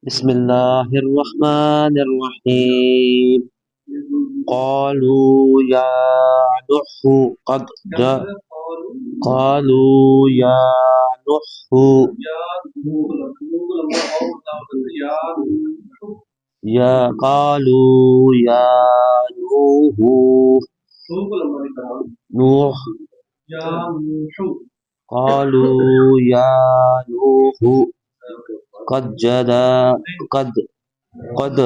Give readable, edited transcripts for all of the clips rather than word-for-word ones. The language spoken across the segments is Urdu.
بسم الله الرحمن الرحيم. قالوا يا نوح قد جاء قالوا يا نوح قالوا يا نوح قالوا يا نوح قد قد قد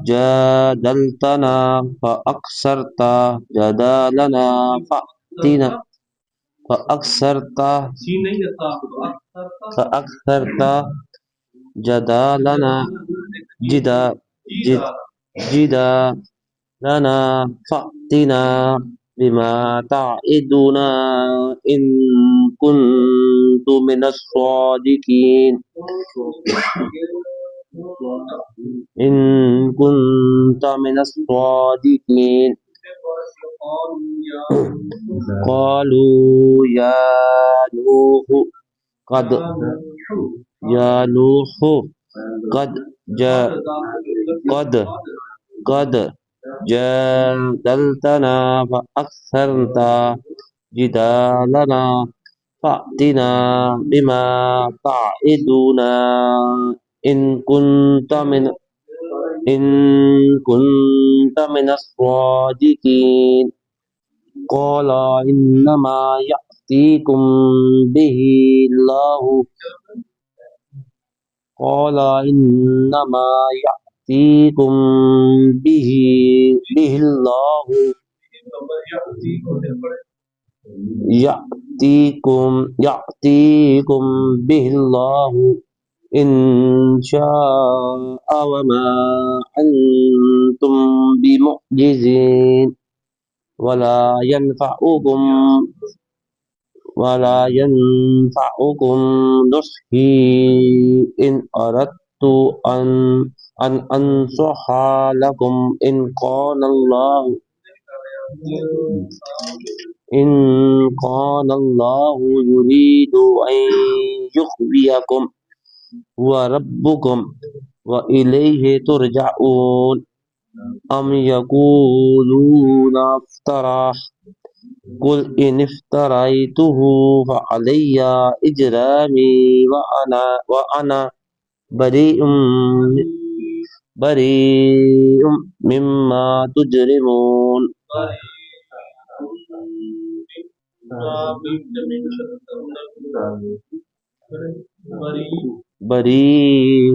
جادلتنا فأكثرت جدالنا فأكثرت جدالنا جدا جد جدالنا فأتنا بما تعدنا إن كنت من الصادقين إن كنت من الصادقين. قالوا يا نوح قد قد جادلتنا فأكثرت جدالنا فأتنا بما تعدنا إن كنت من الصادقين. قال إنما يأتيكم به الله يأتيكم به الله إن شاء وما أنتم بمعجزين ولا ينفعكم نصحي إن أردت أن أنصح لكم إن كان الله يريد أن يغويكم هو ربكم وإليه ترجعون. أم يقولون افتراه قل إن افتريته فعلي إجرامي وأنا بريء مما تجرمون. بريء